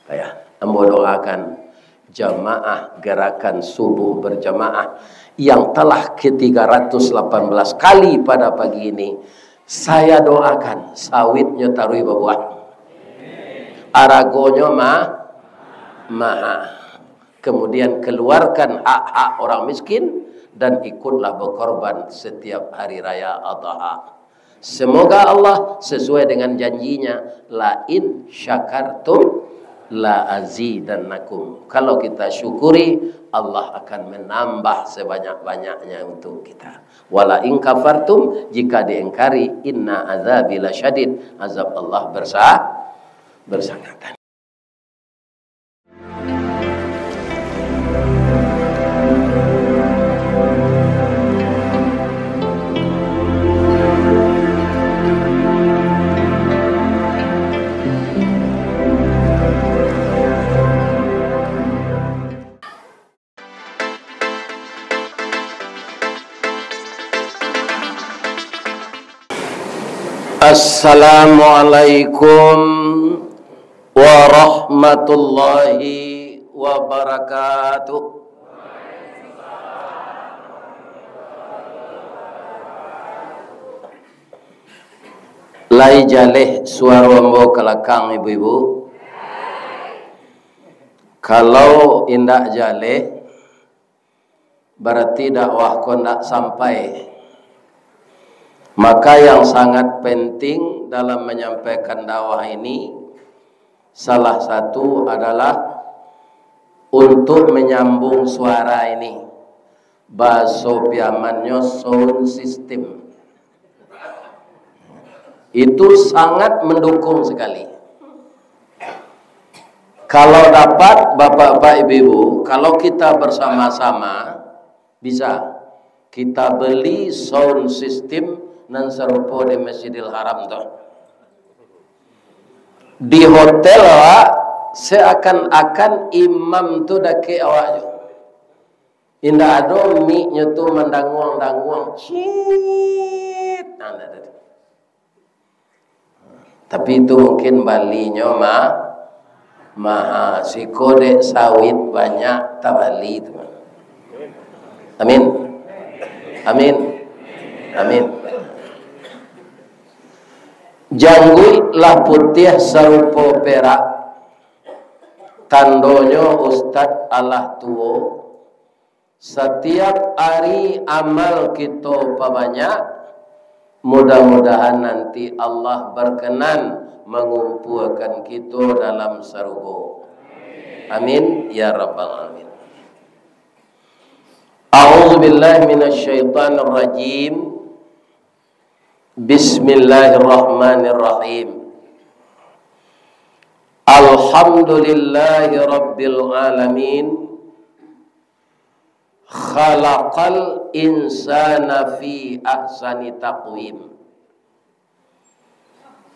Ya, ambo doakan jamaah gerakan subuh berjamaah yang telah ke-318 kali pada pagi ini. Saya doakan sawitnya tarui babuah, aragonyo maha. Kemudian keluarkan hak-hak orang miskin dan ikutlah berkorban setiap hari raya Adha. Semoga Allah sesuai dengan janjinya, la in syakartum la azidannakum. Kalau kita syukuri, Allah akan menambah sebanyak-banyaknya untuk kita. Wala in kafartum, jika diingkari, inna azabi lasyadid, azab Allah bersangatan. Assalamualaikum warahmatullahi wabarakatuh. Lai jaleh suara wambo kelakang ibu-ibu. Kalau indak jaleh berarti dakwah ko ndak sampai. Maka yang sangat penting dalam menyampaikan dakwah ini, salah satu adalah untuk menyambung suara ini. Baso piamannya sound system. Itu sangat mendukung sekali. Kalau dapat bapak-bapak ibu-ibu, kalau kita bersama-sama bisa kita beli sound system nan serupa di Masjidil Haram tuh. Di hotel awak seakan-akan imam tu dake awak. Indah ada mi-nya tu mendanguang-danguang. Cit. Tapi itu mungkin balinya maha si kode sawit banyak tabali teman. Amin. Amin. Amin. Janggui lah putih serupa perak, tandonyo Ustad Allah tuo. Setiap hari amal kita banyak, mudah-mudahan nanti Allah berkenan mengumpulkan kita dalam surga. Amin ya rabbal alamin. A'udzu billahi minasyaitonir rajim. Bismillahirrahmanirrahim. Alhamdulillahi rabbil alamin. Khalaqal insana fi ahsani taqwim.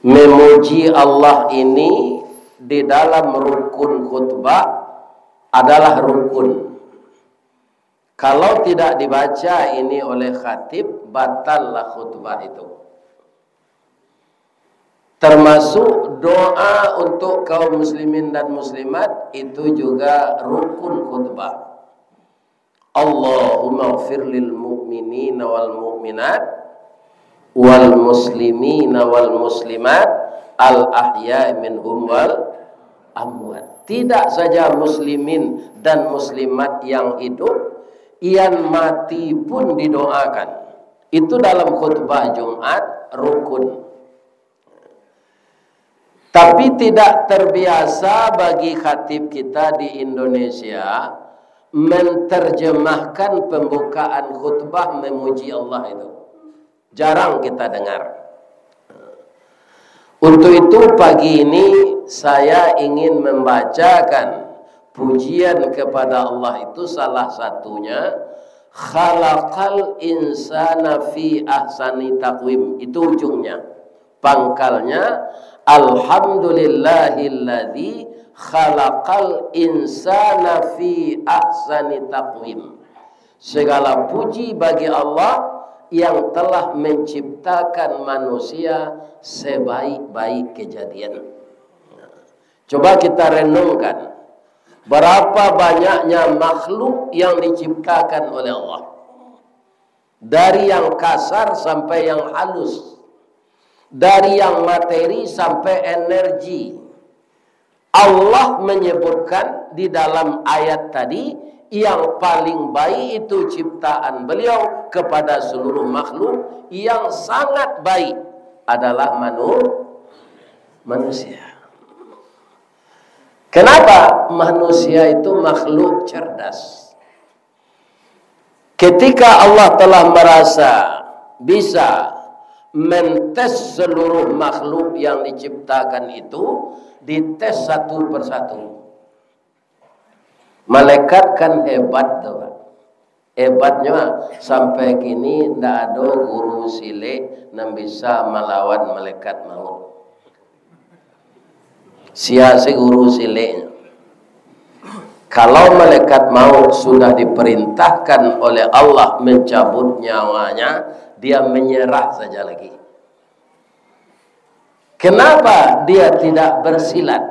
Memuji Allah ini di dalam rukun khutbah adalah rukun. Kalau tidak dibaca ini oleh khatib, batallah khutbah itu. Termasuk doa untuk kaum muslimin dan muslimat itu juga rukun khutbah. Allahumma ighfir lil mu'minina wal mu'minat wal muslimina wal muslimat al ahya'i minhum wal amwat. Tidak saja muslimin dan muslimat yang hidup, yang mati pun didoakan. Itu dalam khutbah Jumat rukun. Tapi tidak terbiasa bagi khatib kita di Indonesia menterjemahkan pembukaan khutbah memuji Allah itu. Jarang kita dengar. Untuk itu pagi ini saya ingin membacakan pujian kepada Allah itu, salah satunya khalaqal insana fi ahsani taqwim. Itu ujungnya. Pangkalnya alhamdulillahilladzi khalaqal insana fi ahsani taqwim. Segala puji bagi Allah yang telah menciptakan manusia sebaik-baik kejadian. Coba kita renungkan, berapa banyaknya makhluk yang diciptakan oleh Allah. Dari yang kasar sampai yang halus, dari yang materi sampai energi. Allah menyebutkan di dalam ayat tadi, yang paling baik itu ciptaan beliau kepada seluruh makhluk. Yang sangat baik adalah manusia. Kenapa? Manusia itu makhluk cerdas. Ketika Allah telah merasa bisa mentes seluruh makhluk yang diciptakan itu, dites satu persatu. Malaikat kan hebat tuh. Hebatnya sampai kini tidak ada guru silik yang bisa melawan malaikat maut. Siasi guru siliknya. Kalau malaikat maut sudah diperintahkan oleh Allah mencabut nyawanya, dia menyerah saja lagi. Kenapa dia tidak bersilat?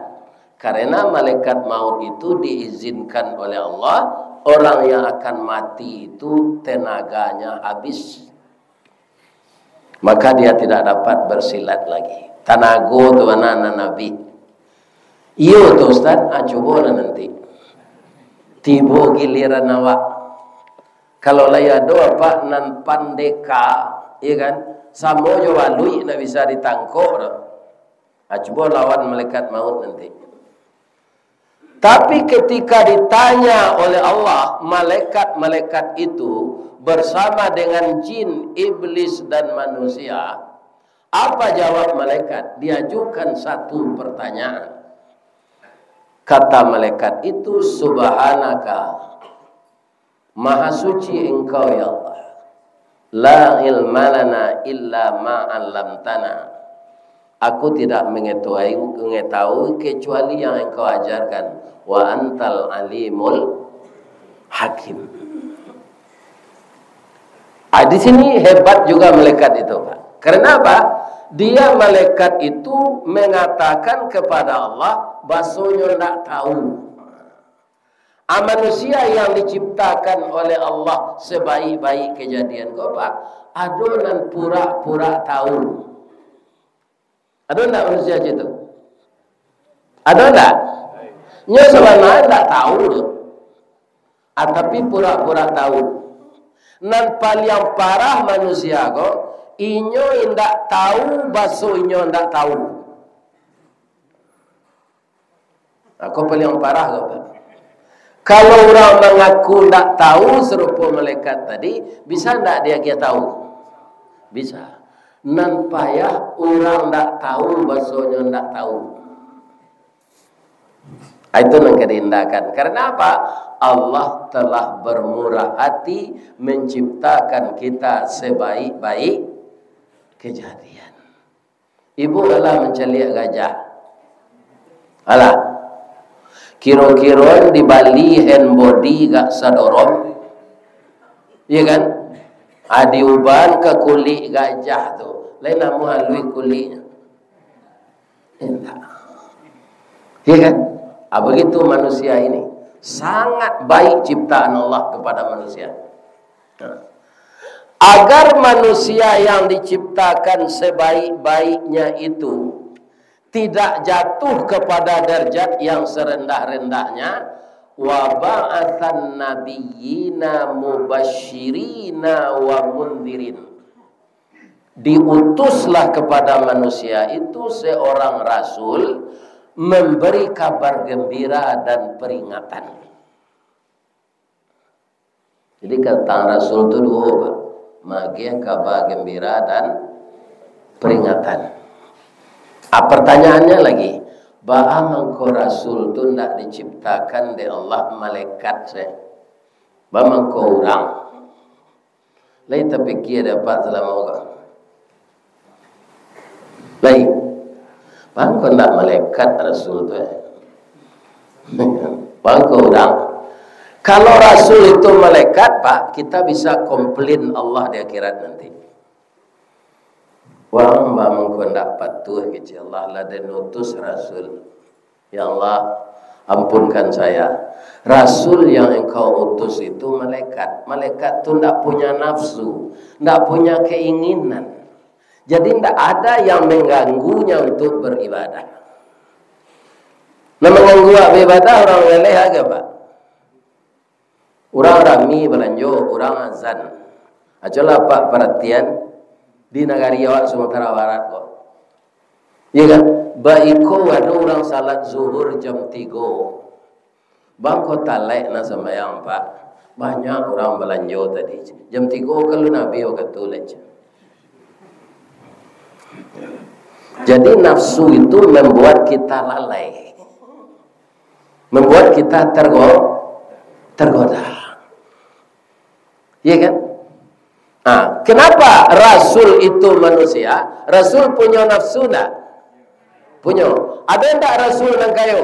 Karena malaikat maut itu diizinkan oleh Allah, orang yang akan mati itu tenaganya habis. Maka dia tidak dapat bersilat lagi. Tanago tu anak Nabi. Iyo tu Ustaz, coba nanti. Tiba giliran awak. Kalau laya doa pak nan pandeka, iya kan? Samo jo walui nak bisa ditangkok. Coba lawan malaikat maut nanti. Tapi ketika ditanya oleh Allah, malaikat-malaikat itu bersama dengan jin, iblis dan manusia, apa jawab malaikat? Diajukan satu pertanyaan. Kata malaikat itu, subhanaka, maha suci engkau ya Allah, la ilma lana illa ma 'allamtana. Aku tidak mengetahui kecuali yang engkau ajarkan. Wa antal alimul hakim. Di sini hebat juga malaikat itu, Pak. Karena apa? Dia malaikat itu mengatakan kepada Allah, bahasanya tidak tahu. Manusia yang diciptakan oleh Allah sebaik-baik kejadian kau, Pak, adonan pura-pura tahu. Ada enggak manusia itu? Ada enggak? Nya sebenarnya enggak tahu. Tapi pura-pura tahu. Nan paling parah manusia kok, inyo indak tahu, baso inyo indak tahu. Aku paling parah kok, Pak. Kalau orang mengaku enggak tahu serupa malaikat tadi, bisa enggak dia kira tahu? Bisa. Nan payah orang tak tahu, bahasanya tak tahu. Itu yang kerindakan. Karena apa? Allah telah bermurah hati menciptakan kita sebaik-baik kejadian. Ibu adalah menceliak gajah. Alah, kira-kira di Bali hand body gak sadorong, iya kan? Diuban ke kulit gajah tu, lain nak halui kulitnya. Entah. Ya kan? Begitu manusia ini. Sangat baik ciptaan Allah kepada manusia. Agar manusia yang diciptakan sebaik-baiknya itu tidak jatuh kepada derajat yang serendah-rendahnya, wa ba'atsan nabiyyina mubasyirina wa mundirin. Diutuslah kepada manusia itu seorang rasul, memberi kabar gembira dan peringatan. Jadi kata rasul itu dua, Pak. Magi kabar gembira dan peringatan. Pertanyaannya lagi, bahwa mengko rasul itu tidak diciptakan oleh Allah malaikat saya. Bahwa mengko orang. Lain tapi kia dapat selama orang. Lain. Bangko tidak malaikat rasul itu. Bangko orang. Kalau rasul itu malaikat, Pak, kita bisa komplain Allah di akhirat nanti. Wang mengko ndak patuh ke Allah la dan utus rasul. Ya Allah, ampunkan saya. Rasul yang engkau utus itu malaikat. Malaikat itu tidak punya nafsu, tidak punya keinginan. Jadi tidak ada yang mengganggunya untuk beribadah. Nah, mengganggu beribadah orang leleh agak Pak. Orang rami belanjo, orang azan. Ajalah Pak perhatian di negari awak Sumatera Barat kok. Iya kan? Baiko ada orang salat zuhur jam 3. Bangko talek na sembahyang Pak. Banyak orang belanjo tadi. Jam 3 kalau Nabi ketulek. Jadi nafsu itu membuat kita lalai. Membuat kita tergoda. Iya kan? Nah, kenapa Rasul itu manusia? Rasul punya nafsu enggak? Punya. Ada enggak Rasul yang kayo?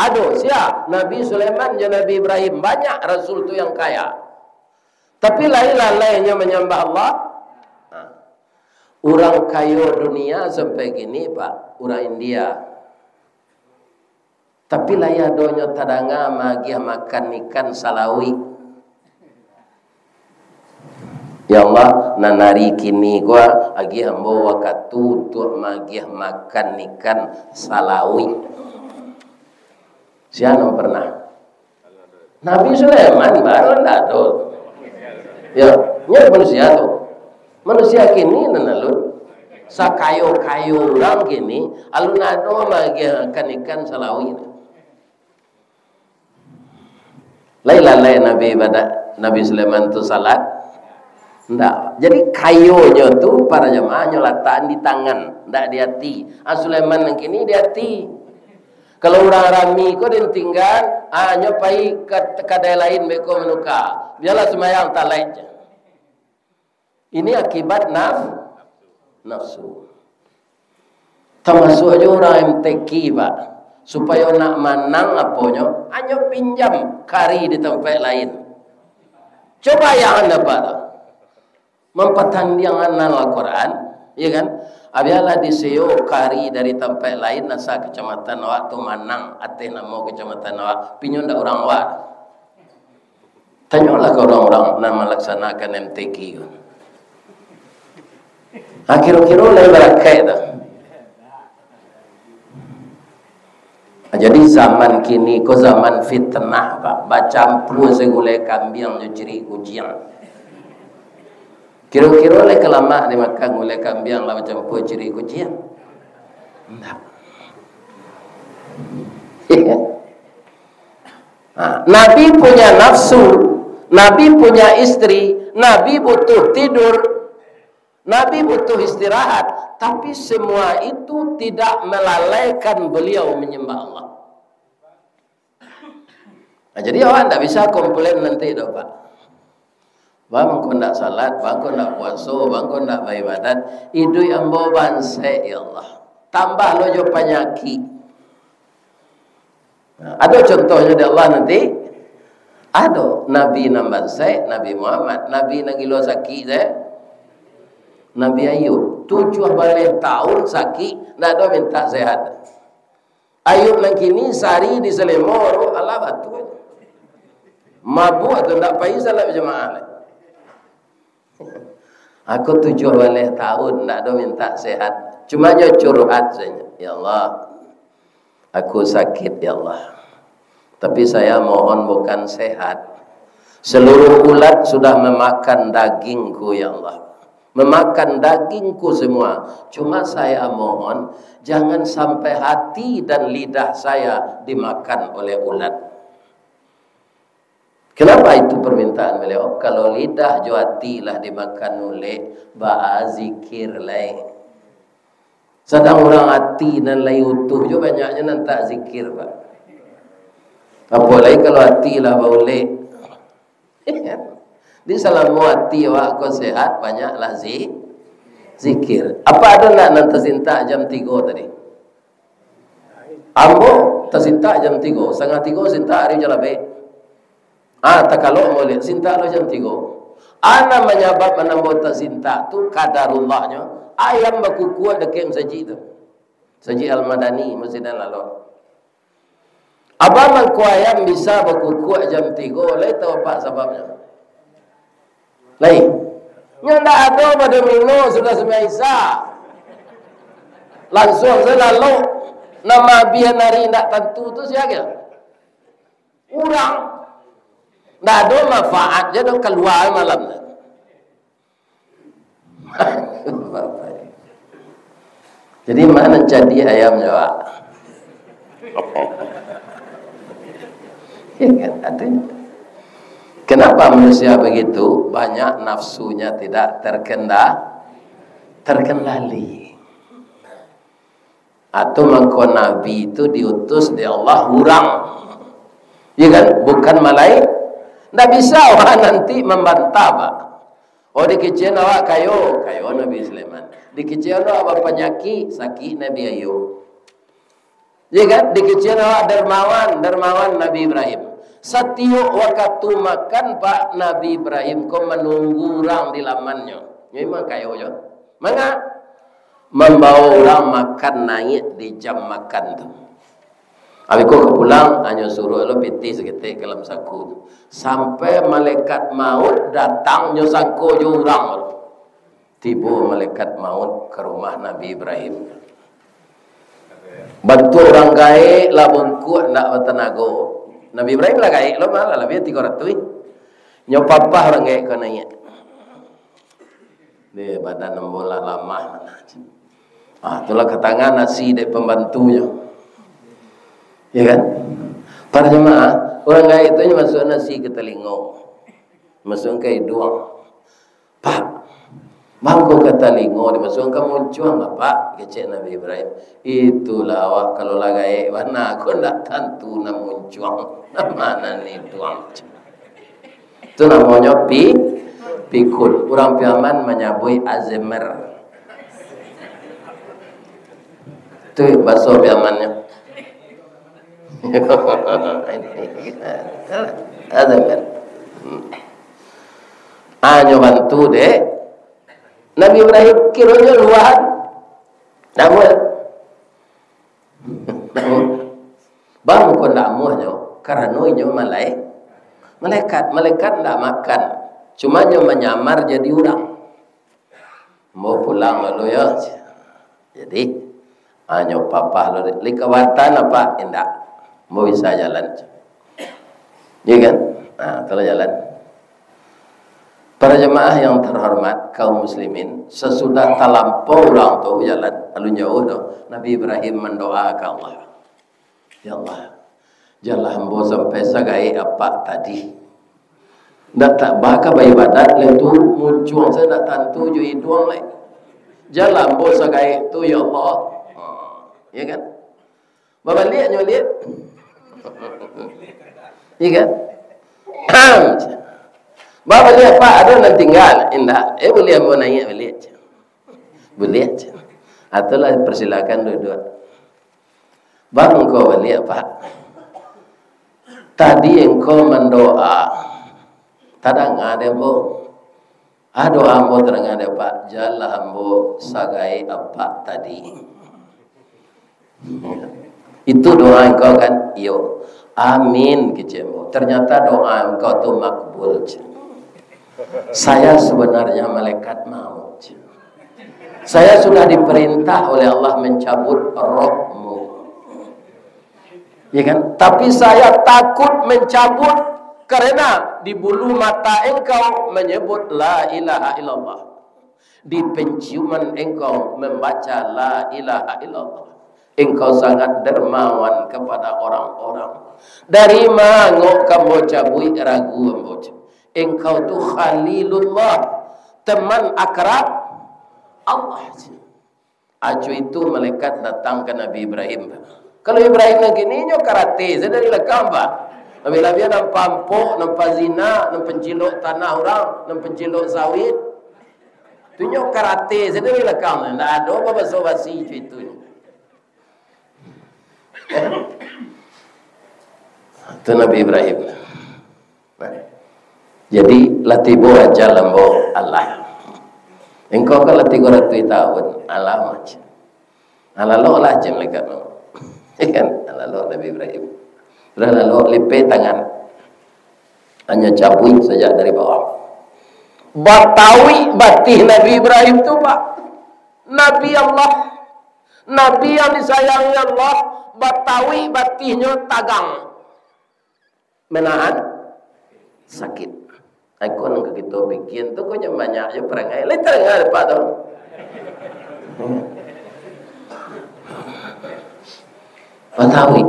Aduh, siapa? Nabi Sulaiman dan Nabi Ibrahim. Banyak Rasul itu yang kaya. Tapi lain-lainnya menyembah Allah. Nah, orang kaya dunia sampai gini Pak. Orang India. Tapi lain donya tadanga magi makan ikan salawi. Ya Allah, nanari kini gua agi hambo wakatu untuk magi makan ikan salawi. Siapa pernah? Nabi Sulaiman baru ndak ada. Ya, manusia tuh. Manusia kini nanalun sakayo-kayo orang kini alun ado magi makan ikan salawi. Lain Nabi Sulaiman tu salat. Ndak. Jadi kayonya tu para jemaah nyolatan di tangan, ndak di hati. Sulaiman yang kini di hati. Kalau orang rami ko din tinggal, nyopai kadai lain beko menuka. Biarlah semayang tak lain. Ini akibat nafsu. Termasuk aja orang MTQ Pak. Supaya nak menang aponyo, hanya pinjam kari di tempat lain. Coba yang anda pada mempatandang Al-Quran, ya kan? Abialah diseo kari dari tempat lain nasa kecamatan awak tu manang ate namo kecamatan awak pinyo ndak orang awak. Tanyalah ke orang-orang nak melaksanakan MTQ. Kira-kira lain berakai dah. Jadi zaman kini ko zaman fitnah Pak. Bacampur segulai kambing jo ciri ujian. Kira-kira le kelama di makan gulai kambing lah bacampur ciri ujian. Enggak. Nabi punya nafsu, Nabi punya istri, Nabi butuh tidur, Nabi butuh istirahat, tapi semua itu tidak melalaikan beliau menyembah Allah. Nah, jadi awak tidak bisa komplain nanti dah Pak. Bang kau tidak salat, bang kau tidak puasa, bang kau tidak beribadat, itu yang bawa bansai ya Allah. Tambah lo jo penyakit. Nah, ada contohnya dari Allah nanti. Ada Nabi nambah saya, Nabi Muhammad, Nabi nagilo sakit saya. Nabi Ayub 7 tahun sakit, nak ada minta sehat. Ayub nang kini sari di Selemoro Allah batu. Mabuk atau tak payah salat berjemaah. Aku 7 tahun nak ada minta sehat. Cuma dia curhat saja. Ya Allah, aku sakit ya Allah. Tapi saya mohon bukan sehat. Seluruh ulat sudah memakan dagingku ya Allah. Memakan dagingku semua. Cuma saya mohon jangan sampai hati dan lidah saya dimakan oleh ulat. Kenapa itu permintaan beliau? Kalau lidah jo hati lah dimakan oleh zikir lain. Sedang orang hati dan lain utuh jo banyaknya nanti zikir Pak. Apalagi kalau hati lah boleh. Di salamu hati awak kau sehat banyaklah zikir. Apa ada nak nanti sinta jam 3 tadi? Ambo tersinta jam 3, setengah 3 sinta hari jalabe. Tak kalau boleh sinta lo jam 3. Ana menyebab menambah tersinta tu kadarullahnya. Ayam baku kuat dekat saji tu. Saji Al-Madani Masjid Al-Lalu. Apa mangko ayam bisa berkukuk jam 3, lai tahu apa sebabnya? Lai. Nya ndak ada pada minggu sudah semai Isa. Langsung selalu nama biar nari ndak tentu tu siapa? Orang. Ndak ada manfaat je dah keluar malam. Jadi mana jadi ayamnya, Pak? Kenapa manusia begitu? Banyak nafsunya tidak terkendali. Atau mangko nabi itu diutus di Allah hurang. Ya kan? Bukan malaikat. Tidak bisa orang nanti membantah, Pak. Oh dikecil awak kayo Nabi Sulaiman. Dikecil awak penyakit, sakit Nabi Ayub. Ya kan? Dikecil awak dermawan Nabi Ibrahim. Setiap waktu makan Pak Nabi Ibrahim kau menunggu orang di lamannya. Memang kayo je. Maka membawa orang makan naik di jam makan tu. Habis kau kepulang hanya suruh lo piti seketik dalam saku. Sampai malaikat maut datang nyo saku jo orang. Tiba malaikat maut ke rumah Nabi Ibrahim. Bantu orang gaik lah bungkuk nak bertenaga. Nabi Ibrahim lah gaik lo malah lebih 300. Nyo papa orang gaik kau naik. Dia badan bola lama. Itulah ketangan nasi dari pembantunya. Ya kan? Para jemaah, orang gaik itu masuk nasi ke telinga. Masuk ke hidung. Pak, bangku ke telinga, dimasuk ke muncuang lah Pak, kecek Nabi Ibrahim. Itulah awak kalau lah gaik, mana aku nak tentu nak muncuang. Mana ni tuang. Itu namanya pikul. Orang Piaman menyabui Alzheimer. Itu bahasa Piamannya. Alzheimer. Hanya bantu dek. Nabi Ibrahim kiranya luar. Namun bang kau nak muahnya. Karena nyo malaikat tidak makan, cuma nyo menyamar jadi orang. Mau pulang lalu ya, jadi hanya papa lalu likawatan apa indah, mau bisa jalan, ya kan? Nah kalau jalan, para jemaah yang terhormat kaum muslimin, sesudah terlampau orang tu jalan, lalu jauh tu Nabi Ibrahim mendoakan Allah, ya Allah. Jalan hamba sampai sagai apa tadi. Ndak tak baka bayi badat le tu muncul saya nak tantu jo hidung le. Jalan hamba sagai tu ya Allah. Ya kan? Bapa lihat nyo lihat. Ya kan? Bapa lihat Pak ada nak tinggal indah. Boleh mau nanya boleh. Boleh. Atulah persilakan dua-dua. Bang kau lihat Pak. Tadi engkau mendoa, tadang ada bo, doa ambo terang ada Pak, jalla ambo sagai apa tadi. Itu doa engkau kan, yo, amin kecemo. Ternyata doa engkau tu makbul. Saya sebenarnya malaikat maut. Saya sudah diperintah oleh Allah mencabut rohmu. Ya kan? Tapi saya takut mencabut karena di bulu mata engkau menyebut la ilaha illallah. Di penciuman engkau membaca la ilaha illallah. Engkau sangat dermawan kepada orang-orang. Dari mana kamu cabui ragu emboc? Engkau tu Khalilullah, teman akrab Allah. Acu itu malaikat datang ke Nabi Ibrahim. Kalau Ibrahim lagi ni nyo karate, saya dari lekam Pak. Bila dia nampak pampuk, nampak zina, nampak pencilok tanah orang, nampak pencilok sawit. Tu nyo karate, saya dari lekam. Tak ada apa basa-basi itu. Itu Nabi Ibrahim. Jadi latibo aja lambo Allah. Engkau kalau 300 tahun alamat. Alalah lah jam lekat. Kan alalah Nabi Ibrahim. Lalu lipet tangan, hanya cabut saja dari bawah. Batawi batih Nabi Ibrahim itu Pak, Nabi Allah, Nabi yang disayangi Allah, batawi batihnya tagang, menahan sakit. Aku nak kita bikin tu kau jangan banyak je perangai, lepas tengah lepas tu. Batawi,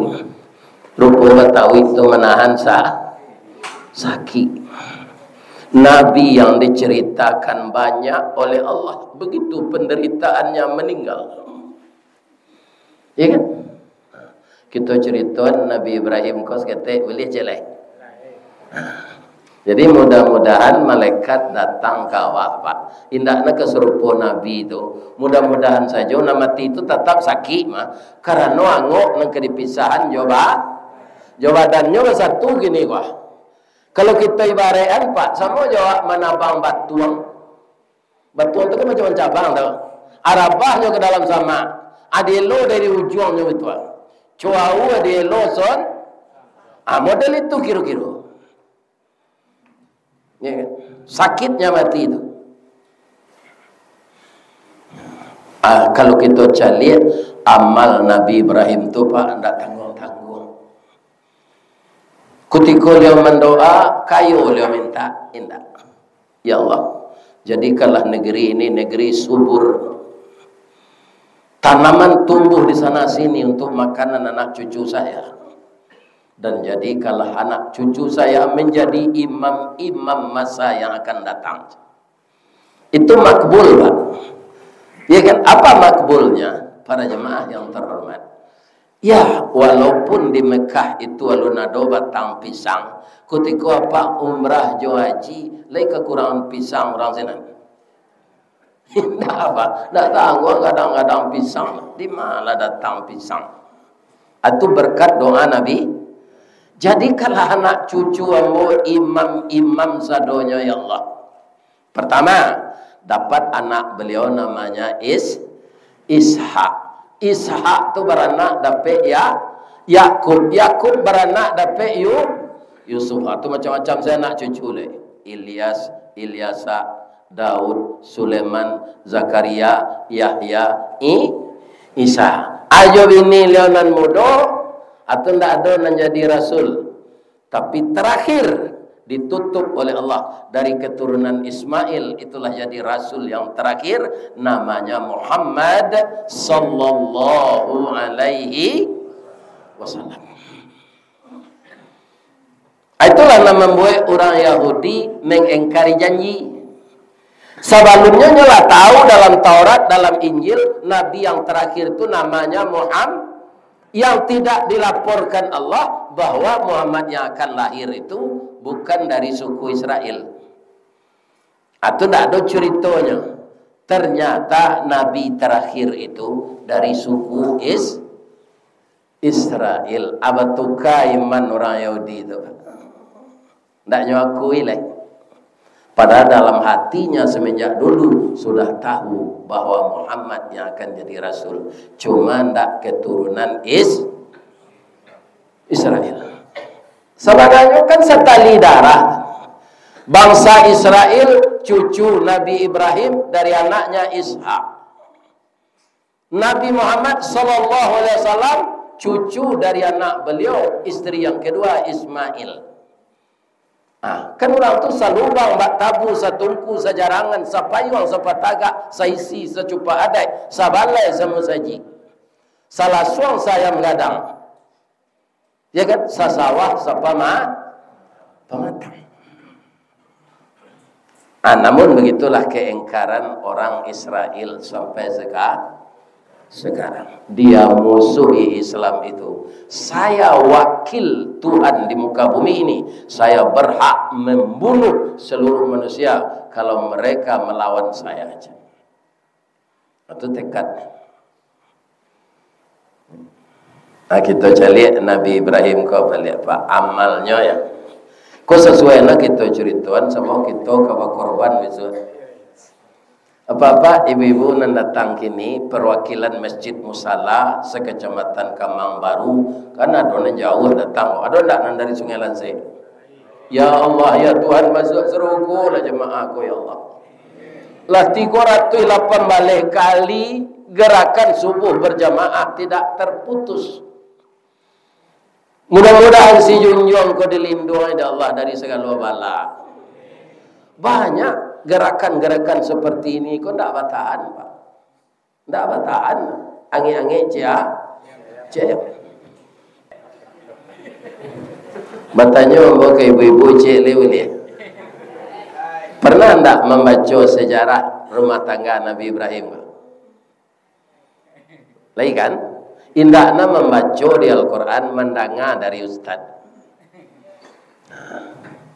rupa Batawi itu menahan sakit. Nabi yang diceritakan banyak oleh Allah, begitu penderitaannya meninggal. Ya kan? Kita ceritakan Nabi Ibrahim kos kata boleh jelek. Jadi mudah-mudahan malaikat datang ke awak Pak. Indahnya keserupa Nabi itu. Mudah-mudahan saja nak mati itu tetap sakit mah. Karena angok nang kedipisahan jawabannya satu gini wah. Kalau kita ibaratkan Pak, sama jawab menabang batuang. Batuang itu kan macam cabang tau. Arabahnya ke dalam sama. Adelo dari ujungnya betul. Cuau adelo son. Model itu kira-kira. Ya, sakitnya mati itu. Kalau kita cari amal Nabi Ibrahim itu Pak, tidak tanggung-tanggung. Ketika dia mendoa, kayu dia minta, indah. Ya Allah, jadikanlah negeri ini negeri subur. Tanaman tumbuh di sana sini untuk makanan anak cucu saya. Dan jadikanlah anak cucu saya menjadi imam-imam masa yang akan datang. Itu makbul Pak. Ya kan? Apa makbulnya? Para jemaah yang terhormat. Ya, walaupun di Mekah itu alunado batang pisang, ketika apa umrah jo haji, lai kekurangan pisang orang sana. Tidak apa, tidak tahu kadang-kadang pisang. Di mana datang pisang? Itu berkat doa Nabi. Jadikanlah anak cucu kamu imam-imam sadonya ya Allah. Pertama, dapat anak beliau namanya Ishak. Ishak tu beranak dapat Yakub. Yakub beranak dapat Yusuf. Itu macam-macam saya nak cucu le. Ilyas, Ilyasa, Daud, Sulaiman, Zakaria, Yahya, Isa. Ayo ini leonan muda atau ndak ada nan jadi rasul. Tapi terakhir ditutup oleh Allah dari keturunan Ismail, itulah jadi rasul yang terakhir, namanya Muhammad sallallahu alaihi wasallam. Itulah yang membuat orang Yahudi mengingkari janji. Sebelumnya nyolah tahu dalam Taurat, dalam Injil, nabi yang terakhir itu namanya Muhammad, yang tidak dilaporkan Allah bahwa Muhammad yang akan lahir itu bukan dari suku Israel. Atau tidak ada ceritanya. Ternyata Nabi terakhir itu dari suku Israel. Abatuka iman orang Yahudi itu. Tidak nyakui lah. Padahal dalam hatinya semenjak dulu sudah tahu bahwa Muhammad yang akan jadi rasul. Cuma tidak keturunan Israel. Sebenarnya kan setali darah. Bangsa Israel cucu Nabi Ibrahim dari anaknya Ishak. Nabi Muhammad SAW cucu dari anak beliau, istri yang kedua Ismail. Kan orang tu salubang bak tabu satungku sajarangan sapayuang sapataga saisi secupa adai sabalai semusaji. Salah suang saya mengadang. Ya kan sasawah sapama pematang. Namun begitulah keingkaran orang Israel sampai sekarang. Dia musuhi Islam itu. Saya wakil Tuhan di muka bumi ini. Saya berhak membunuh seluruh manusia kalau mereka melawan saya aja. Itu tekadnya. Kita cari Nabi Ibrahim kau balik Pak amalnya ya. Kau sesuai nak kita cerituan sama kita kau korban besok. Bapak, ibu-ibu nan datang kini perwakilan Masjid Musala sekecamatan Kamang Baru, karena ada jauh datang. Ada ndak nan dari Sungai Lansai? Ya Allah, ya Tuhan, masuk seruku lah jemaah aku ya Allah. Lah 308 balik kali gerakan subuh berjamaah tidak terputus. Mudah-mudahan si junjung kau dilindungi oleh Allah dari segala bala. Banyak gerakan-gerakan seperti ini kau tidak batahan, Pak. Tidak batahan. Ange-ange cia. Bertanya membawa ke ibu-ibu cik boleh. Pernah tidak membaca sejarah rumah tangga Nabi Ibrahim? Lagi kan? Indahnya membaca di Al-Quran, mendengar dari Ustaz.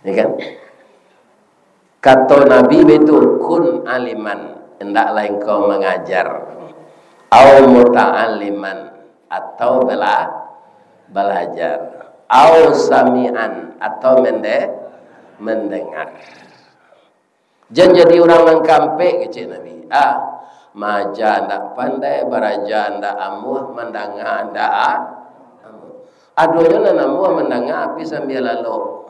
Ya kan? Kata Nabi itu kun aliman, hendaklah engkau mengajar, au muta'aliman, atau belajar, au sami'an, atau mendengar. Jangan jadi orang mengkampe kecil Nabi. Maja ndak pandai, baraja ndak amuh, mendengar ndak amuh. Aduhnya nan amuh mendengar api sambil lalu.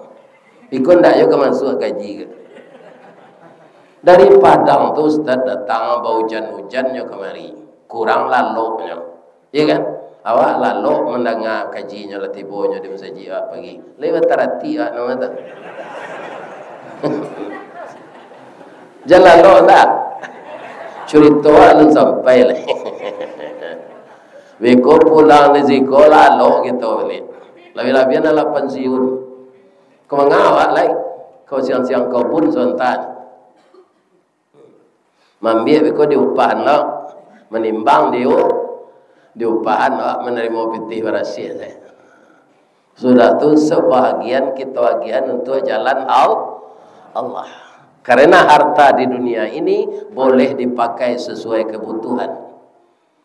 Ikut ndak yo masuk gaji ke. Dari Padang tu Ustaz datang bau hujan-hujannya kemari. Kurang lalunya. Ya kan? Awak lalu mendengar kajinya lah tibonya di masjid pagi. Lewat tarati nama tu. Jalan lo tak? Cerita alun sampai lah. Beko pulang di sekolah lo gitu balik. Lebih-lebih adalah pensiun. Kau mengawak lagi. Kau siang-siang kau pun sontan. Mambil beko diupahan lo. Menimbang diupahan lo menerima pitih berhasil. Sudah tu sebahagian kita bagian untuk jalan Allah. Karena harta di dunia ini boleh dipakai sesuai kebutuhan.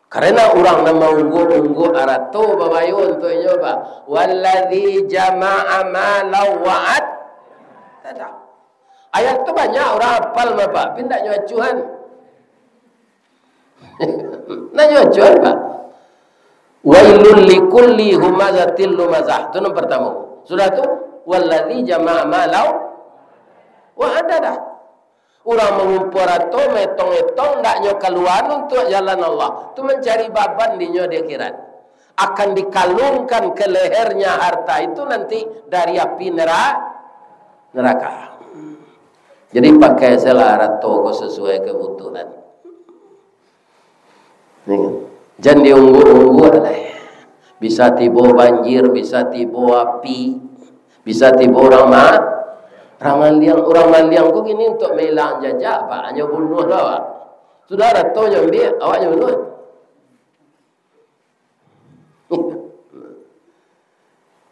Karena orang nama unggu arato babayu untuk nyoba. Walladzi jama'a malau wa'ad. Tidak. Ayat tu banyak orang hafal Bapak, pindah nyocuan. Nah nyocuan Pak. Wailul likulli humazatil lumazah. Itu nomor pertama. Sudah tu walladzi jama'a malau wa'ad dah. Orang mengumpul atau metong-metong ndaknya keluar untuk jalan Allah. Itu mencari baban di nyo di akhirat. Akan dikalungkan ke lehernya harta itu nanti dari api neraka. Jadi pakai selarat toko sesuai kebutuhan. Jangan diunggu-unggu lah. Bisa tiba banjir, bisa tiba api, bisa tiba orang Orang maliang kok gini untuk melang jajak Pak, hanya bunuh lah Pak. Saudara tahu nyambil, awaknya bunuh.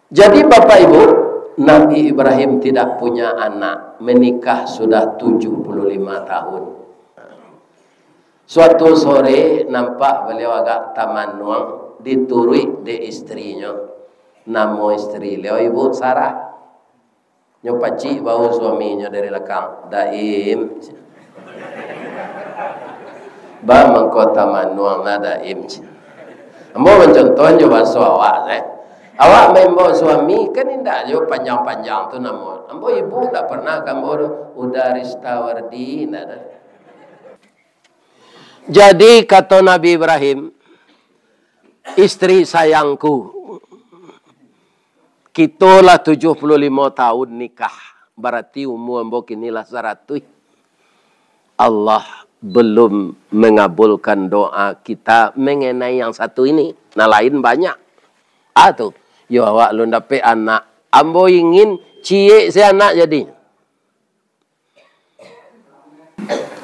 Jadi Bapak Ibu, Nabi Ibrahim tidak punya anak, menikah sudah 75 tahun. Suatu sore nampak beliau agak tamannuang, diturui di istrinya. Nama istri beliau Ibu Sarah. Nyopacik bau suaminya dari belakang. Daim. Ba mengkota manuang lah daim. Ambo mencontohnya bahasa awak. Awak main bawa suami kan indah jo panjang-panjang tu nama. Ambo ibu tak pernah kamu Udaristawardi. Jadi kata Nabi Ibrahim, istri sayangku, kita lah 75 tahun nikah. Berarti umur mbok inilah 100. Allah belum mengabulkan doa kita mengenai yang satu ini. Nah lain banyak. Tu. Yo awak lu dapat anak. Ambo ingin cie si anak jadi.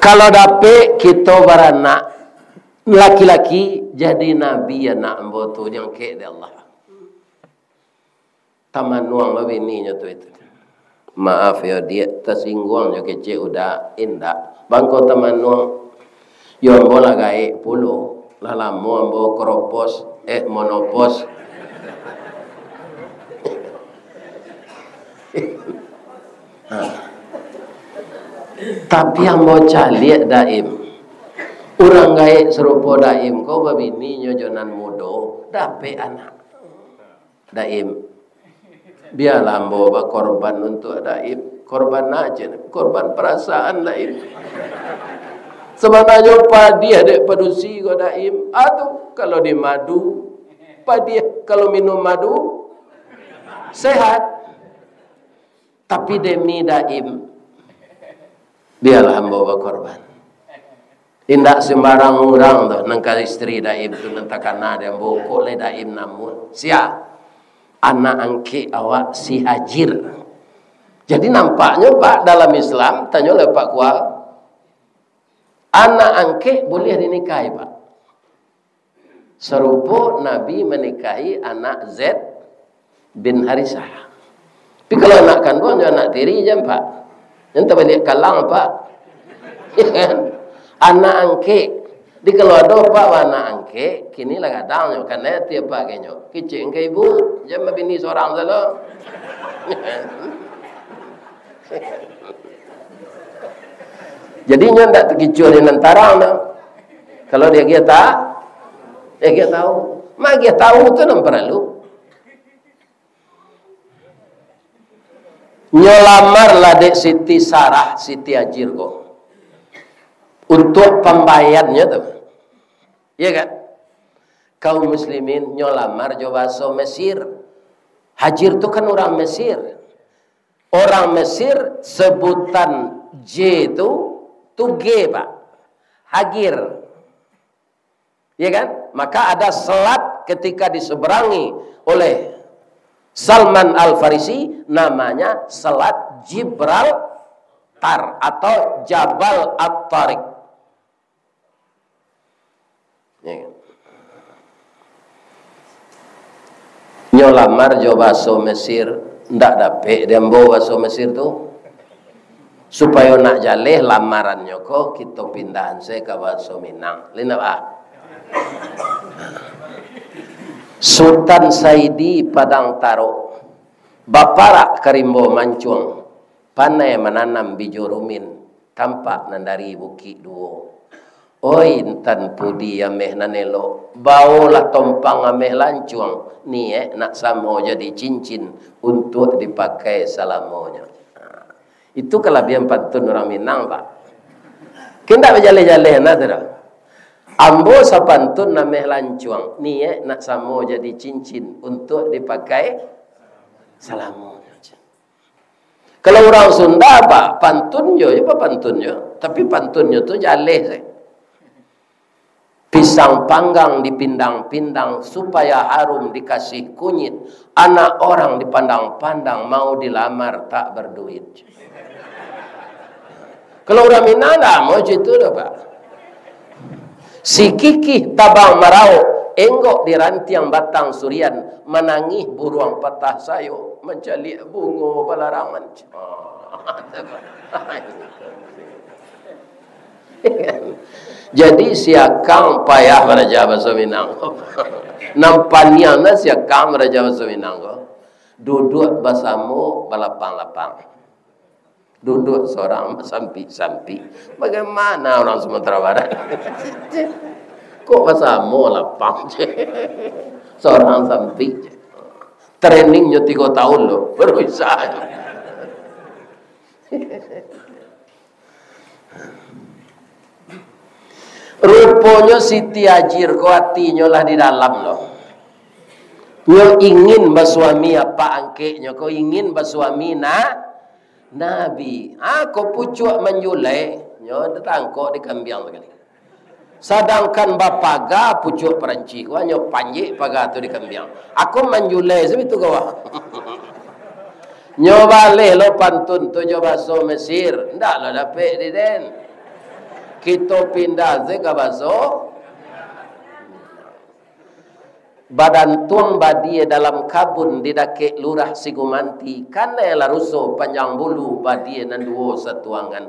Kalau dapat kita beranak laki-laki jadi nabi anak ambo tu yang ke di Allah. Taman nuang lebih ni tu itu. Maaf ya dia tersinggung je kecil udah indah. Bangko taman nuang. Yo ambo lah gaek puluh. Lah lama ambo keropos monopos. Tapi ambo caliak daim. Urang gaek serupa daim kau babini nyojonan mudo dape anak. Daim biarlah bawa korban untuk daim. Korban aja, korban perasaan daim. Sebenarnya padi adek padusi kau daim. Atau kalau di madu, padi kalau minum madu sehat. Tapi demi daim biarlah bawa korban. Indak sembarang orang tu nangkal istri daim tu nantakan ada yang bokok le daim namun sia anak angke awak si hajir. Jadi nampaknya Pak dalam Islam tanya oleh Pak Kual, anak angke boleh dinikahi Pak. Serupa Nabi menikahi anak Zaid bin Harisah. Tapi kalau anak kandung anak tiri jam Pak. Yang tak balik kalang Pak. Ya kan? Anak angke. Di kalau ada Pak anak angke, kini lah kadang karena tiap pakainya. Kicik ke ibu, jam bini seorang saja. Jadi nyo ndak terkicau di nantarang no. Kalau dia tak, dia tahu. Mak dia tahu tu nam perlu. Nyo lamar lah dek Siti Sarah, Siti Hajir ko. Untuk pembayarnya tu. Ya kan? Kaum muslimin nyo lamar jo bahasa Mesir. Hajir tu kan orang Mesir. Orang Mesir sebutan J itu G Pak. Hagir. Ya kan? Maka ada selat ketika diseberangi oleh Salman Al-Farisi namanya Selat Gibraltar atau Jabal At-Tariq. Ya kan? Nyolamar jo bahasa Mesir ndak dapet dia bawa bahasa Mesir tu supaya nak jaleh lamarannya kok kita pindahan saya ke bahasa Minang. Lina Pak. Sultan Saidi Padang Taro Baparak Karimbo Mancung pandai menanam bijurumin tampak nandari buki duo. Oi intan pudi ameh nanelo baulah tompang ameh lancung ni nak samo jadi cincin untuk dipakai salamonya. Itu kelebihan pantun orang Minang Pak. Kita berjale-jale nak tu. Ambo sapantun nameh lancung ni nak samo jadi cincin untuk dipakai salamonya. Kalau orang Sunda Pak pantun jo apa pantun jo, tapi pantunnya tu jale saya. Pisang panggang dipindang-pindang supaya harum dikasih kunyit. Anak orang dipandang-pandang mau dilamar tak berduit. Kalau orang Minang dah mau itu dah Pak. Si kikih tabang marau enggok di rantiang batang surian menangih buruang patah sayo mencalik bunga balarangan. Jadi siakang payah Raja bahasa Minang. Nampaknya na siakang Raja bahasa Minang. Duduk basamu balapang-lapang. Duduk seorang sampi-sampi. Bagaimana orang Sumatera Barat? Kok basamu lapang je? Seorang sampi je. Trainingnya 3 tahun loh. Baru bisa. Rupanya Siti Hajir ko hatinya lah di dalam loh. Nyo ingin bersuami apa angkeknya, kau ingin bersuami Nabi. Kau pucuk menjulai, nyo datang kau di kambiang sekali. Sedangkan bapaga pucuk peranci, kau nyo panjik paga tu di kambiang. Aku menjulai sebetu kau. Nyo balik lo pantun tu jo bahasa Mesir, ndak lo dapet di den. Kita pindah ke bahasa badan tuang badie dalam kabun di dakek lurah Sigumanti karena la ruso panjang bulu badie nan duo satuangan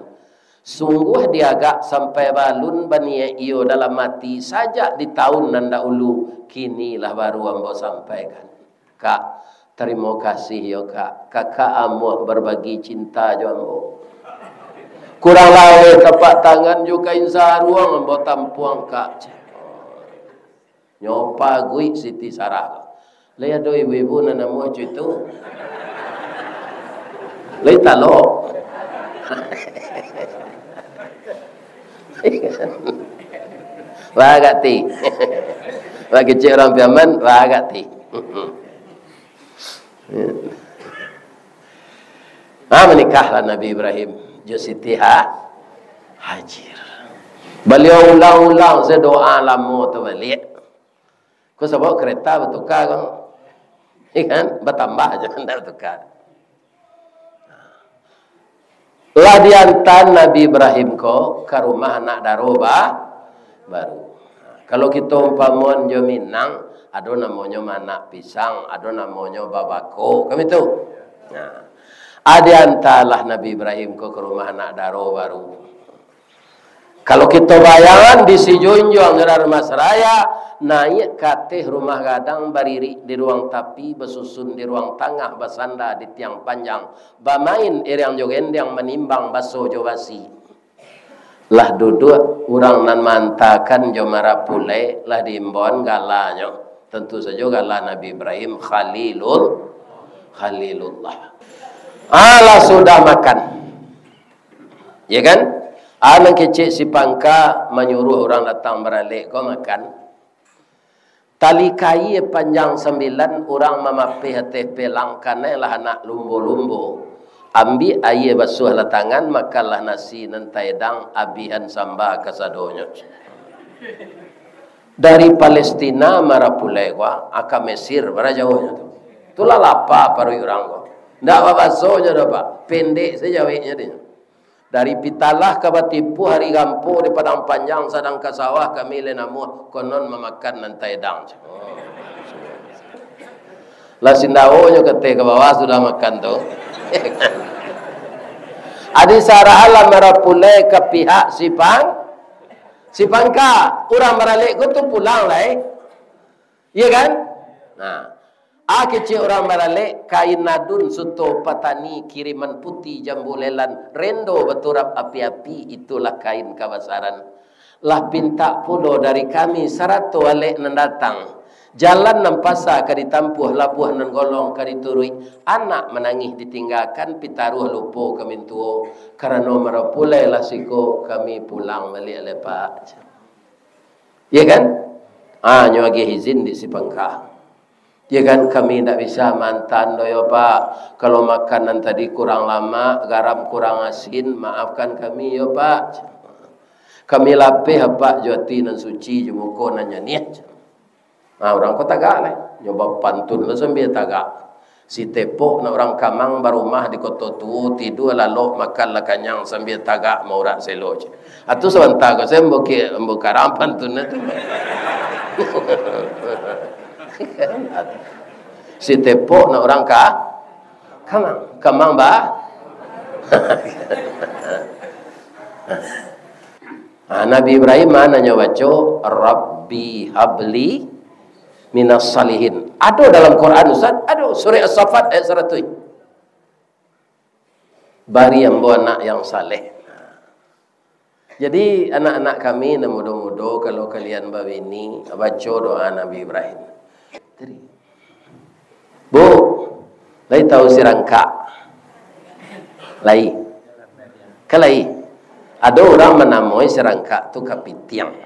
sungguh diagak sampai balun banie iyo dalam mati saja di tahun nanda ulu kinilah baru ambo sampaikan Kak terima kasih yo Kak kakak amuh berbagi cinta jo ambo Kurang lawe tapak tangan juga insa ruang ambo tampuang kak. Nyopa gui Siti Sarah. Laya do ibu-ibu na namo itu. Lay talo. Wagati. Bagi cik orang Piaman, wagati. Menikahlah Nabi Ibrahim jo Siti Hajar. Beliau ulang-ulang saya doa lama tu balik. Kau sebab kereta bertukar kan? Ikan bertambah je tak bertukar. Lah diantar Nabi Ibrahim ko ke rumah anak daroba baru. Kalau kita umpamuan jo Minang, ada namanya manak pisang, ada namanya babako, kami tu. Nah, diantarlah Nabi Ibrahim ko ke rumah anak daro baru. Kalau kita bayangan di si Junjung gerar Mas Raya, naik katih rumah gadang bariri di ruang tapi, besusun di ruang tengah, basanda di tiang panjang, bamain iriang jogen yang menimbang baso jowasi. Lah duduk orang nan mantakan jo marapule lah diimbon galanya. Tentu saja galah Nabi Ibrahim Khalilullah. Allah sudah makan. Ya kan? Anak kecil si pangka menyuruh orang datang beralik kau makan. Tali kai panjang 9 orang memapi hati pelangkan lah anak lumbu-lumbu. Ambil air basuh lah tangan, makanlah nasi nantai dang abihan sambal kasadonya. Dari Palestina marapulai gua aka Mesir bara jauhnya tu. Itulah lapa paru orang gua. Ndak basuhnya dah pak. Pendek sejauhnya dia. Dari Pitalah ke Batipu hari gampo di padang panjang sedang ke sawah kami lenamu konon memakan nantai dang. Lah sindawonya kete ke bawah sudah makan tu. Adi sarah alam merapulai ke pihak si pangka orang meralik tu pulang lah iya kan? Nah, kecil orang meralik kain nadun suto patani kiriman putih jambulelan rendo beturap api-api itulah kain kawasaran. Lah pinta pulo dari kami 100 alik mendatang. Jalan nampasa ka ditampuh labuh nan golong ka diturui. Anak menangis ditinggalkan pitaruh lupo kami tuo. Karena merapulai lah siko kami pulang balik lepak. Ya kan? Nyuagi izin di si pangka. Ya kan kami tidak bisa mantan doyo pak. Kalau makanan tadi kurang lama, garam kurang asin, maafkan kami yo pak. Kami lapeh pak joti nan suci jumuko nan nyaniat. Orang kau tagak lah. Nyoba pantun lah sambil tagak. Si tepok nak orang kamang barumah di kota tu tidur lalu makan lah kanyang sambil tagak mau rak selo. Atu sebentar kau saya buka rampan tu nanti. Si tepok nak orang kamang bah. Nabi Ibrahim mana nyawaco Rabbi habli minas salihin. Ada dalam Quran Ustaz, ada surah As-Saffat ayat 100. Bari yang anak yang saleh. Jadi anak-anak kami na muda-muda kalau kalian bawini baca doa Nabi Ibrahim. Bu, lai tahu sirangka. Lai. Kalai. Ada orang menamai sirangka tu kapitiang.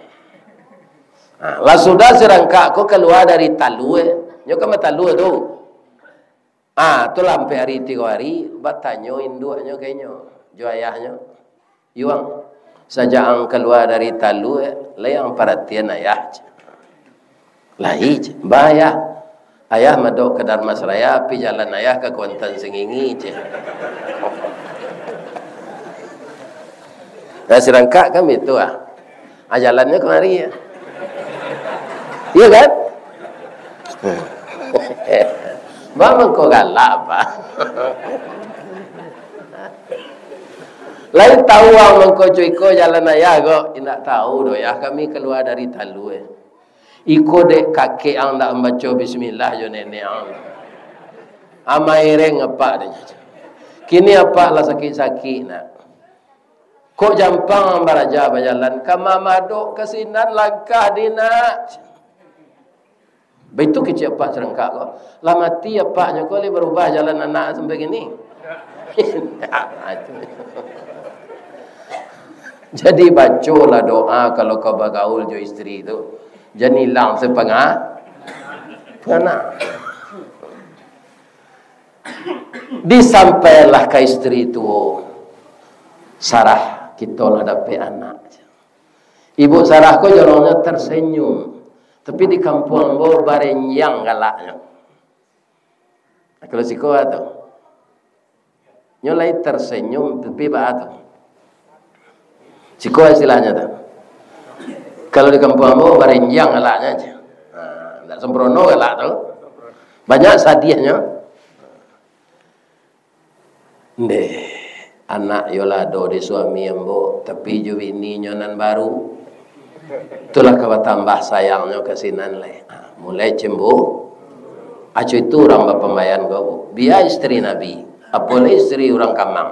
Lah sudah serangka kau keluar dari talu nyo ke talu tu. Tu lampai hari 3 hari batanyo induknya kayaknya jo ayahnya. Yuang saja ang keluar dari talu layang perhatian ayah. Lahi bahaya. Ayah madok ke Darmas Raya pi jalan ayah ke Kuantan Sengingi je. Nah serangka kan itu jalannya kemari ya. Iya kan? Bang kau galak apa? Lain tahu ang mengko cuiko jalan ayah kok tidak tahu doh ya kami keluar dari talu Iko dek kakek ang nak membaca bismillah jo nenek ang. Amai reng apa dia. Kini apa lah sakit-sakit nak. Kok jampang baraja berjalan kama maduk kesinan langkah dina. Begitu kecil pak serengkak kau. Lah mati apaknya kau boleh berubah jalan anak sampai gini. Jadi bacalah doa kalau kau bergaul jo isteri itu. Jangan hilang sepengah. Pernah. Disampailah ke isteri itu. Sarah. Kita lah dapat anak. Ibu Sarah ko jolongnya tersenyum. Tapi di kampung bo barenyang galaknya. Kalau si kau tu. Nyolai tersenyum tapi ba tu. Si kau istilahnya tu. Kalau di kampung bo barenyang galaknya aja. Tak sembrono galak tu. Banyak sadiahnya. Ndeh. Anak yolado di suami embo tapi jo bini nyonan baru itulah kau tambah sayangnya kesinan le mulai cembu acu itu orang bapemayan kau biar istri Nabi apalagi istri orang Kamang.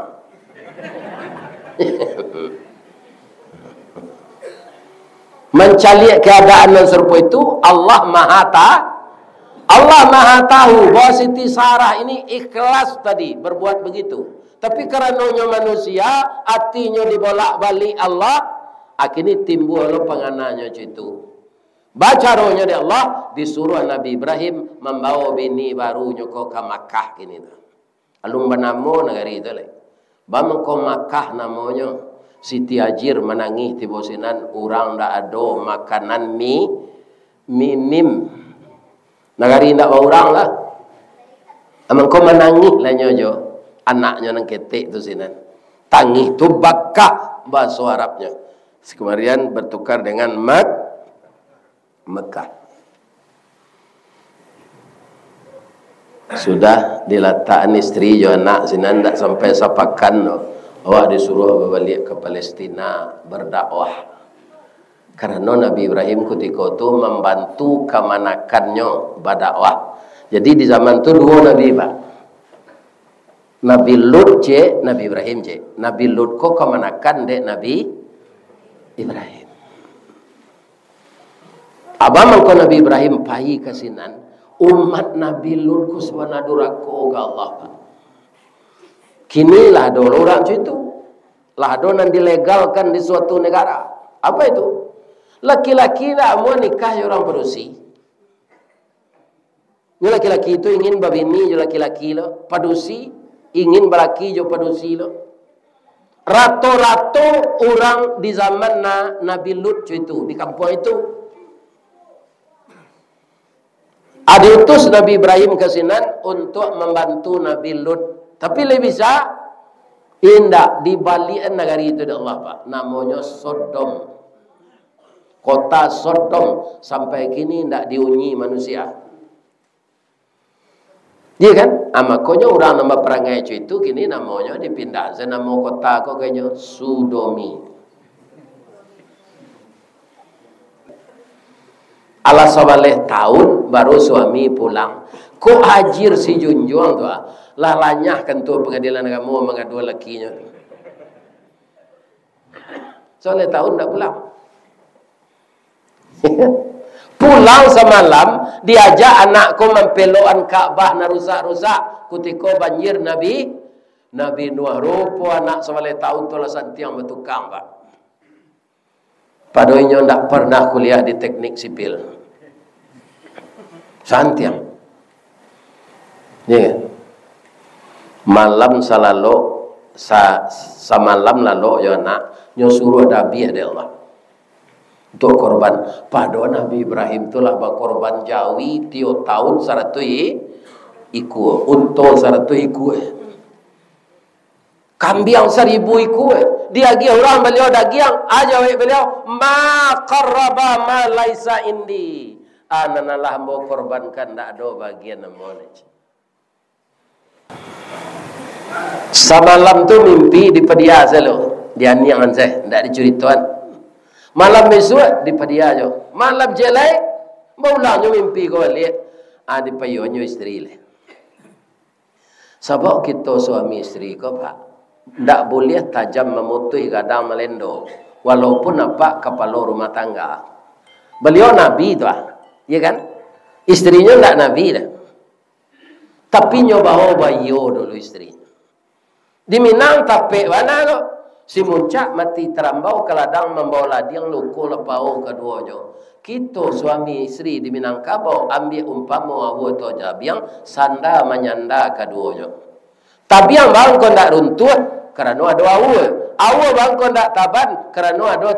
Mencari keadaan yang serupa itu Allah Maha tahu bahwa Siti Sarah ini ikhlas tadi berbuat begitu. Tapi karenanya manusia hatinya dibolak-balik Allah, akhirnya timbul pengananya itu. Baca rohnya di Allah disuruh Nabi Ibrahim membawa bini barunya ke Makkah gini tu. Alum banamo negari itu le. Bam ke Makkah namanya Siti Hajir menangis tiba sinan orang dak ada makanan minim. Negari ndak orang lah. Amang ko menangis lah nyojo. Anaknya nang ketik tu sinan. Tangih tu Bakkah bahasa Arabnya. Kemudian bertukar dengan Mekah. Sudah diletakkan istri jo anak sinan tak sampai sapakan no. Awak disuruh balik ke Palestina berdakwah. Karena Nabi Ibrahim ketika itu membantu kemanakannya berdakwah. Jadi di zaman itu dua Nabi Pak. Nabi Lut je, Nabi Ibrahim je. Nabi Lut ko kemanakan dek Nabi Ibrahim. Abang ko Nabi Ibrahim pai kasinan umat Nabi Lut ko sebenarnya durako ke Allah Pak. Kini lah ada orang itu. Lah ada yang dilegalkan di suatu negara. Apa itu? Laki-laki lah mau nikah orang perusi. Yang laki-laki itu ingin babini jo laki-laki lo, padusi ingin berlaki jo padusi lo. Rato-rato orang di zaman Nabi Lut itu di kampung itu. Ada utus Nabi Ibrahim ke sinan untuk membantu Nabi Lut. Tapi lebih bisa indah di balian negari itu di Allah Pak. Namanya Sodom. Kota Sodom sampai kini tidak diunyi manusia. Iya kan? Makanya orang nama perangai itu kini namanya dipindah. Nama kota kok kayaknya Sodomi. Alas 11 tahun baru suami pulang. Kok hajir si junjung tu lah lanyah kan tu pengadilan kamu mengadu lakinya. 11 tahun tak pulang. Pulang semalam diajak anakku mempeloan Ka'bah na rusak-rusak ketika banjir Nabi Nuh rupa anak 11 tahun tu lah santiang bertukang Pak. Padoinyo ndak pernah kuliah di teknik sipil. Santiang. Ya. Malam salalo samalam lalu ya anak nyo suruh dabi ada Allah. Untuk korban pada Nabi Ibrahim itulah berkorban jawi tiap tahun 100 iku unta 100 iku kambing 1000 iku dia gi orang beliau dagiang aja beliau ma qarraba ma laisa indi ananalah mau korbankan ndak ada bagian namanya. Semalam tu mimpi di pedia selo dia niangan saya ndak diceritakan. Malam besok di padia jo. Malam jelai maulanya mimpi ko balik. Di payonyo istri le. Sebab kita suami istri ko Pak ndak boleh tajam memutih gadang melendo. Walaupun apa kepala rumah tangga. Beliau Nabi tu ya kan? Istrinya ndak Nabi dah. Tapi nyoba bayo dulu istri. Di Minang tapi mana tu? Si muncak mati terambau ke ladang membawa ladiang luku lepau keduanya. Kita suami istri di Minangkabau ambil umpama awu to jabiang sanda menyanda keduanya. Tabiang bang ko ndak runtuh kerana ada awu. Awu bang ko ndak taban kerana ada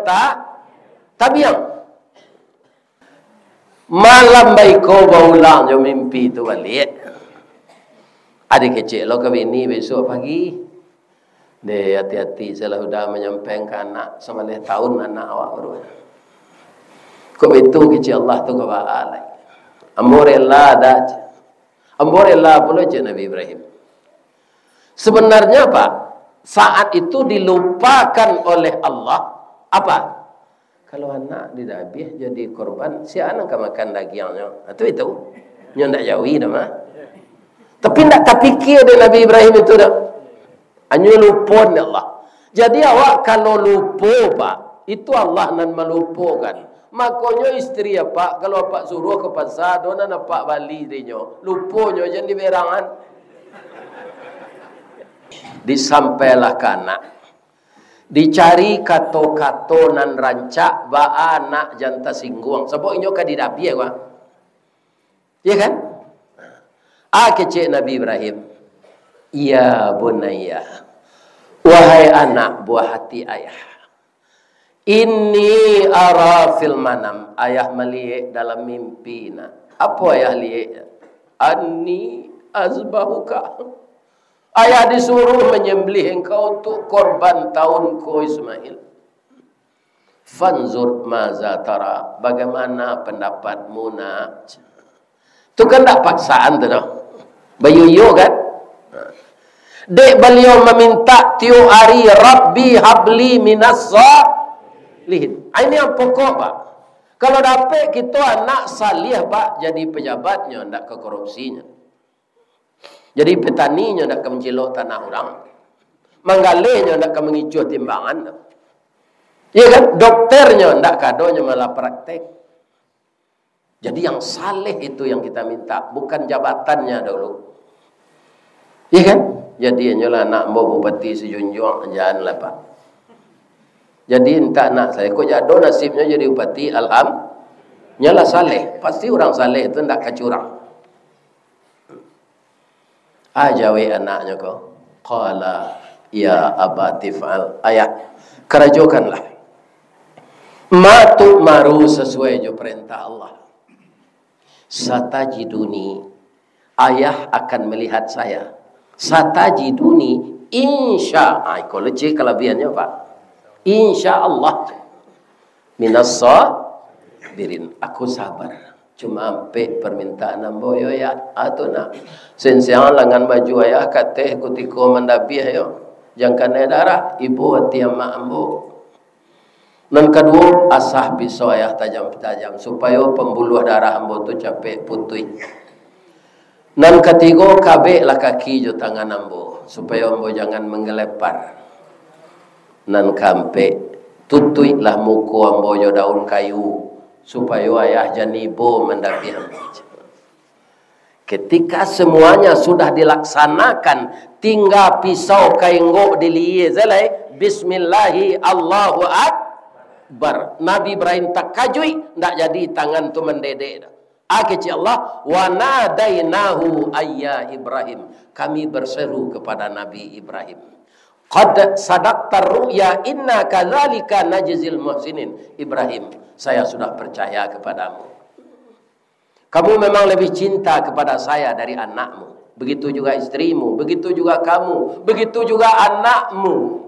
tabiang. Malam baik kau baulang jo mimpi tu balik. Adik kecil lo ke bini besok pagi. Dia hati-hati saya sudah menyampaikan anak sama tahun anak awak baru. Kau itu kecil Allah tu kau alai. Amorellah dah. Amorellah pula je Nabi Ibrahim. Sebenarnya apa? Saat itu dilupakan oleh Allah apa? Kalau anak didabih jadi korban, si anak akan makan dagingnya. Itu. Nya ndak jauhi dah mah. Tapi ndak terfikir dia Nabi Ibrahim itu dah. Hanya lupa Allah. Jadi awak kalau lupa pak, itu Allah nan melupakan. Makanya istri apa kalau pak suruh ke pasar, dona nampak bali dia. Lupanya jangan diberangan. Disampailah ke anak. Dicari kato-kato nan rancak ba anak janta singguang. Sebab inyo ka didabi ya, ya kan? Kecik Nabi Ibrahim. Ya bunayya. Wahai anak buah hati ayah. Inni ara fil manam. Ayah melihat dalam mimpi. Apa ayah lihat? Anni azbahuka. Ayah disuruh menyembelih engkau untuk korban tahunku Ismail. Fanzur maza tara. Bagaimana pendapatmu nak? Itu kan tak paksaan tu dah. Bayuyo kan? Dek beliau meminta tiu hari Rabbi habli minas salihin. Ini yang pokok pak. Kalau dapat kita anak salih pak jadi pejabatnya, tidak ke korupsinya. Jadi petaninya tidak ke mencilok tanah orang. Manggalenya tidak ke mengicu timbangan. Ya kan? Dokternya tidak kadonya malah praktek. Jadi yang saleh itu yang kita minta, bukan jabatannya dulu. Ya kan? Jadi nyolah nak mau bupati sejunjung janganlah pak. Jadi entah nak saya kok jado nasibnya jadi bupati, alhamdulillah saleh. Pasti orang saleh itu tidak kecurang. Ajawi anaknya kau. Qala ya abati fa'al. Ayah, kerajokanlah. Ma tu'maru sesuai jo perintah Allah. Satajiduni. Ayah akan melihat saya. Satajiduni insya Allah. Kalau cik kelebihannya pak. Insya Allah. Minas sabirin. Aku sabar. Cuma ampe permintaan amboyo ya. Atau nak. Sensiang langan baju ayah kateh kutiko mendabiah yo. Jangkan darah. Ibu hati ama ambo. Dan kedua asah pisau ayah tajam-tajam. Supaya pembuluh darah ambo tu capek putih. Dan ketiga kabek lah kaki jo tangan ambo. Supaya ambo jangan menggelepar. Dan kampe tutui lah muku ambo jo daun kayu. Supaya ayah janibo mendapi ambo. Ketika semuanya sudah dilaksanakan, tinggal pisau kaingo diliye zelai. Bismillahi Allahu Akbar. Nabi Ibrahim tak kajui, ndak jadi tangan tu mendedek. Kecil Allah, wa nadainahu ayya Ibrahim. Kami berseru kepada Nabi Ibrahim. Qad sadaqta ru'ya inna kadzalika najzil muhsinin. Ibrahim, saya sudah percaya kepadamu. Kamu memang lebih cinta kepada saya dari anakmu. Begitu juga istrimu, begitu juga kamu, begitu juga anakmu.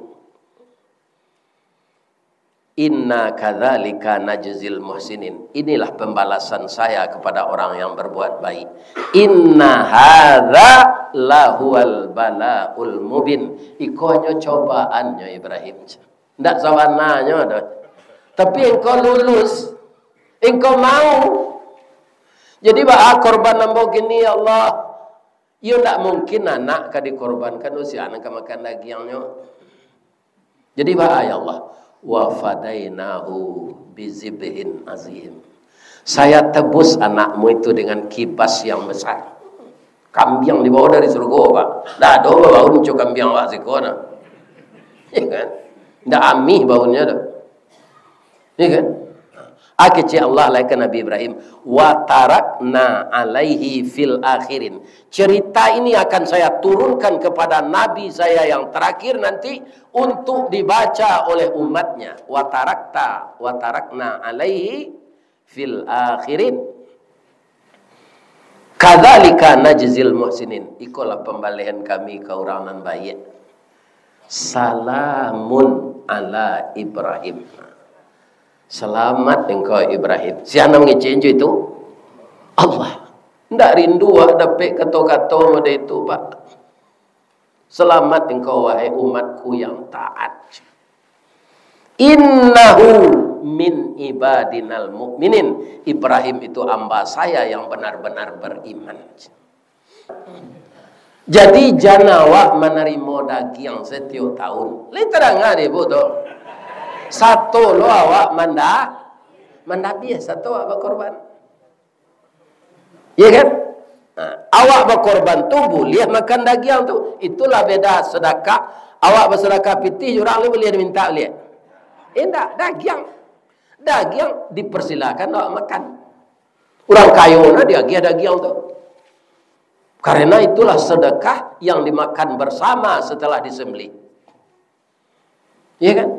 Inna kadzalika najzil muhsinin. Inilah pembalasan saya kepada orang yang berbuat baik. Inna hadza lahuwal balaul mubin. Ikonya cobaannya Ibrahim. Ndak sawananya dah. Tapi engkau lulus. Engkau mau. Jadi bah korban nambah gini ya Allah. Yo tak mungkin anak ka dikorbankan usia anak ka makan dagingnya. Jadi bahaya Allah. Wa fadainahu bizibhin azim. Saya tebus anakmu itu dengan kibas yang besar. Kambing dibawa dari surga, Pak. Dah ada bau uncu kambing Pak sikona. Ya kan? Ndak amih baunya dah. Ya kan? Akhirnya Allah laikan Nabi Ibrahim, wa tarakna alaihi fil akhirin. Cerita ini akan saya turunkan kepada Nabi saya yang terakhir nanti untuk dibaca oleh umatnya. Wa tarakna alaihi fil akhirin. Kadzalika najzil muhsinin. Ikulah pembalasan kami ke orang nan baik. Salamun ala Ibrahim. Selamat engkau Ibrahim. Siapa mengizinkan itu? Allah. Tidak rindu dapat kata-kata pada itu, Pak. Selamat engkau wahai umatku yang taat. Innahu min ibadinal mu'minin. Ibrahim itu hamba saya yang benar-benar beriman. Jadi janawa menerima daging setiap tahun. Li terang ada betul. Satu lo awak manda biasa satu awak berkorban. Iya kan? Nah, awak berkorban tu boleh makan daging tu. Itulah beda sedekah. Awak bersedekah pitih orang boleh minta lihat. Enggak, daging dipersilakan awak makan. Orang kaya dia daging tu. Karena itulah sedekah yang dimakan bersama setelah disembelih. Iya kan?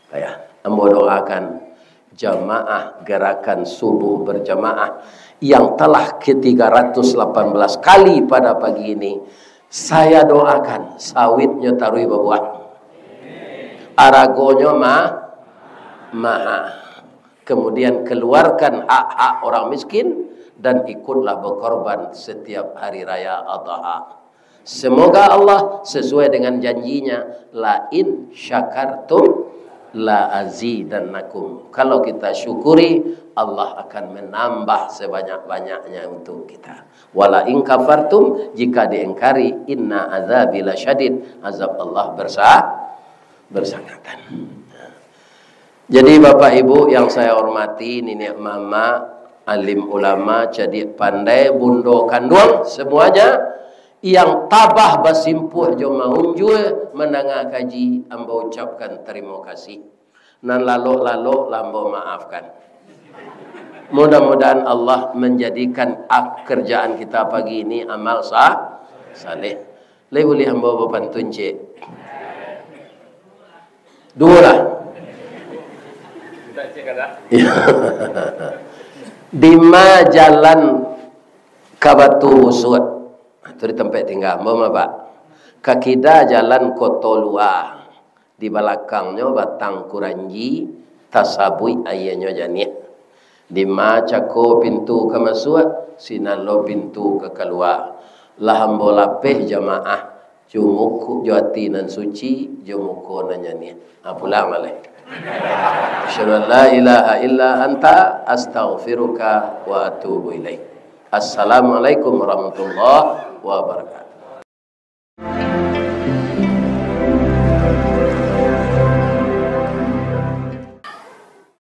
Ya, ambo doakan jamaah gerakan subuh berjamaah yang telah ke-318 kali pada pagi ini. Saya doakan sawitnya tarui berbuah, aragonya maha. Kemudian keluarkan hak-hak orang miskin dan ikutlah berkorban setiap hari raya Adha. Semoga Allah sesuai dengan janjinya, la in syakartum la azidannakum. Kalau kita syukuri, Allah akan menambah sebanyak-banyaknya untuk kita. Wala in kafartum, jika diingkari, inna azabi lasyadid, azab Allah bersangatan. Jadi Bapak Ibu yang saya hormati, nenek mama, alim ulama, cadik pandai, bundo kandung, semuanya yang tabah basimpuh jomaun jua mendengar kaji, amba ucapkan terima kasih. Nan lalu lambo maafkan. Mudah-mudahan Allah menjadikan kerjaan kita pagi ini amal saleh. Lai boleh hamba berpantun cik. Dua lah. Dima jalan Kabatu Usut. Itu di tempat tinggal mama Pak. Kakida jalan Kotolua. Di belakangnya batang kuranji, tasabui ayahnya jani. Di macako pintu ke masuk, sinalo pintu ke keluar. Lahambo lapeh jamaah, jumuku jati nan suci, jumuku nan jani. Pulang malai. Asyhadu an la ilaha illa anta astaghfiruka wa atubu ilaik. Assalamualaikum warahmatullahi wabarakatuh.